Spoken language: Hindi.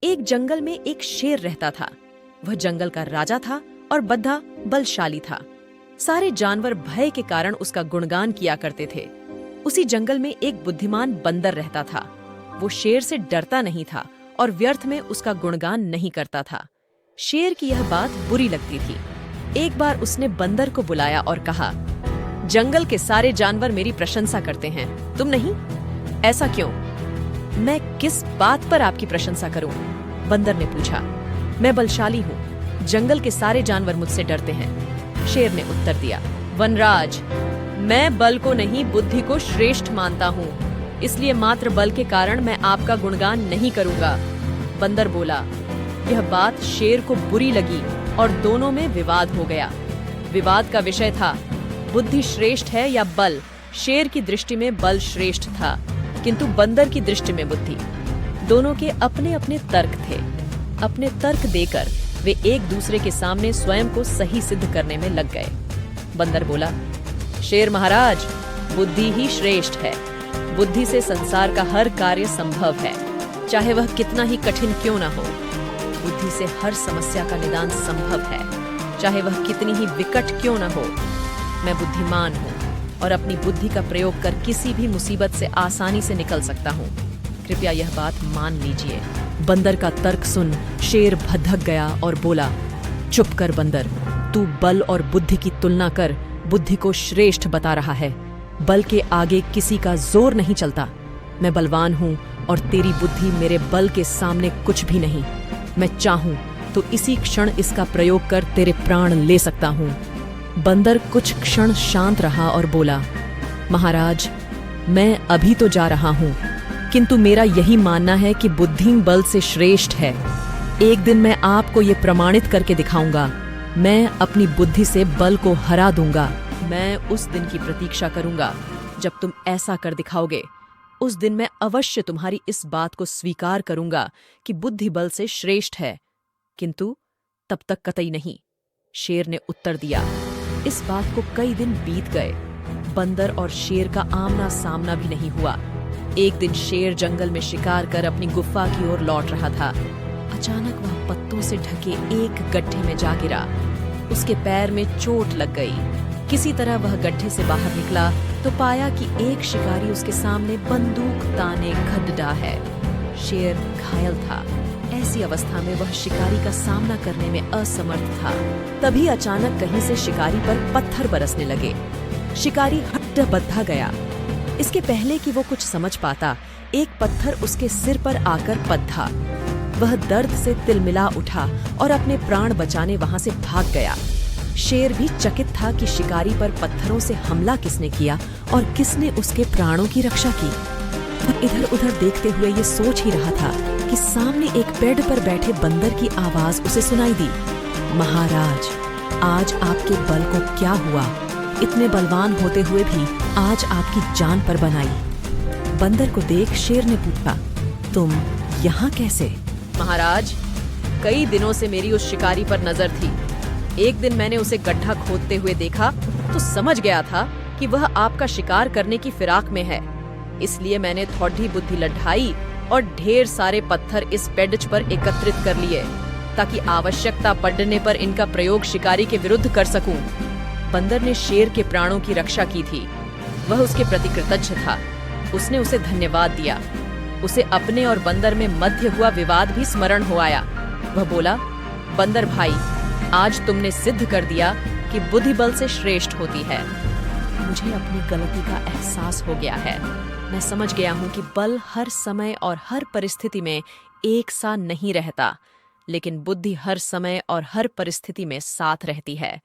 एक जंगल में एक शेर रहता था। वह जंगल का राजा था और बद्धा बलशाली था। सारे जानवर भय के कारण उसका गुणगान किया करते थे। उसी जंगल में एक बुद्धिमान बंदर रहता था। वो शेर से डरता नहीं था और व्यर्थ में उसका गुणगान नहीं करता था। शेर की यह बात बुरी लगती थी। एक बार उसने बंदर को बुलाया और कहा, जंगल के सारे जानवर मेरी प्रशंसा करते हैं, तुम नहीं? ऐसा क्यों? मैं किस बात पर आपकी प्रशंसा करूं? बंदर ने पूछा। मैं बलशाली हूं, जंगल के सारे जानवर मुझसे डरते हैं। शेर ने उत्तर दिया, वनराज, मैं बल को नहीं बुद्धि को श्रेष्ठ मानता हूं, इसलिए मात्र बल के कारण मैं आपका गुणगान नहीं करूंगा। बंदर बोला। यह बात शेर को बुरी लगी और दोनों में विवाद हो गया। विवाद का विषय था, बुद्धि श्रेष्ठ है या बल। शेर की दृष्टि में बल श्रेष्ठ था, किंतु बंदर की दृष्टि में बुद्धि। दोनों के अपने अपने तर्क थे। अपने तर्क देकर वे एक दूसरे के सामने स्वयं को सही सिद्ध करने में लग गए। बंदर बोला, शेर महाराज, बुद्धि ही श्रेष्ठ है। बुद्धि से संसार का हर कार्य संभव है, चाहे वह कितना ही कठिन क्यों न हो। बुद्धि से हर समस्या का निदान संभव है, चाहे वह कितनी ही विकट क्यों न हो। मैं बुद्धिमान हूँ और अपनी बुद्धि का प्रयोग कर किसी भी मुसीबत से आसानी से निकल सकता हूँ। कृपया यह बात मान लीजिए। बंदर का तर्क सुन शेर भदक गया और बोला, चुप कर बंदर, तू बल और बुद्धि की तुलना कर बुद्धि को श्रेष्ठ बता रहा है। बल के आगे किसी का जोर नहीं चलता। मैं बलवान हूँ और तेरी बुद्धि मेरे बल के सामने कुछ भी नहीं। मैं चाहूँ तो इसी क्षण इसका प्रयोग कर तेरे प्राण ले सकता हूँ। बंदर कुछ क्षण शांत रहा और बोला, महाराज, मैं अभी तो जा रहा हूँ, किंतु मेरा यही मानना है कि बुद्धि बल से श्रेष्ठ है। एक दिन मैं आपको ये प्रमाणित करके दिखाऊंगा। मैं अपनी बुद्धि से बल को हरा दूंगा। मैं उस दिन की प्रतीक्षा करूंगा जब तुम ऐसा कर दिखाओगे। उस दिन मैं अवश्य तुम्हारी इस बात को स्वीकार करूंगा कि बुद्धि बल से श्रेष्ठ है, किंतु तब तक कतई नहीं। शेर ने उत्तर दिया। इस बात को कई दिन बीत गए। बंदर और शेर का आमना सामना भी नहीं हुआ। एक दिन शेर जंगल में शिकार कर अपनी गुफा की ओर लौट रहा था। अचानक वह पत्तों से ढके एक गड्ढे में जा गिरा। उसके पैर में चोट लग गई। किसी तरह वह गड्ढे से बाहर निकला तो पाया कि एक शिकारी उसके सामने बंदूक ताने खड़ा है। शेर घायल था। ऐसी अवस्था में वह शिकारी का सामना करने में असमर्थ था। तभी अचानक कहीं से शिकारी पर पत्थर बरसने लगे। शिकारी हट्टा-बद्धा गया। इसके पहले कि वो कुछ समझ पाता, एक पत्थर उसके सिर पर आकर पद्धा। वह दर्द से तिलमिला उठा और अपने प्राण बचाने वहां से भाग गया। शेर भी चकित था कि शिकारी पर पत्थरों से हमला किसने किया और किसने उसके प्राणों की रक्षा की। वह इधर उधर देखते हुए ये सोच ही रहा था कि सामने एक पेड़ पर बैठे बंदर की आवाज उसे सुनाई दी। महाराज, आज आपके बल को क्या हुआ? इतने बलवान होते हुए भी आज आपकी जान पर बनाई। बंदर को देख शेर ने पूछा, तुम यहाँ कैसे? महाराज, कई दिनों से मेरी उस शिकारी पर नजर थी। एक दिन मैंने उसे गड्ढा खोदते हुए देखा तो समझ गया था कि वह आपका शिकार करने की फिराक में है। इसलिए मैंने थोड़ी बुद्धि लढ़ाई और ढेर सारे पत्थर इस पेड़ पर एकत्रित कर लिए, ताकि आवश्यकता पड़ने पर इनका प्रयोग शिकारी के विरुद्ध कर सकूं। बंदर ने शेर के प्राणों की रक्षा की थी। वह उसके प्रति कृतज्ञ था। उसने उसे धन्यवाद दिया। उसे अपने और बंदर में मध्य हुआ विवाद भी स्मरण हो आया। वह बोला, बंदर भाई, आज तुमने सिद्ध कर दिया कि बुद्धि बल से श्रेष्ठ होती है। मुझे अपनी गलती का एहसास हो गया है। मैं समझ गया हूँ कि बल हर समय और हर परिस्थिति में एक सा नहीं रहता, लेकिन बुद्धि हर समय और हर परिस्थिति में साथ रहती है।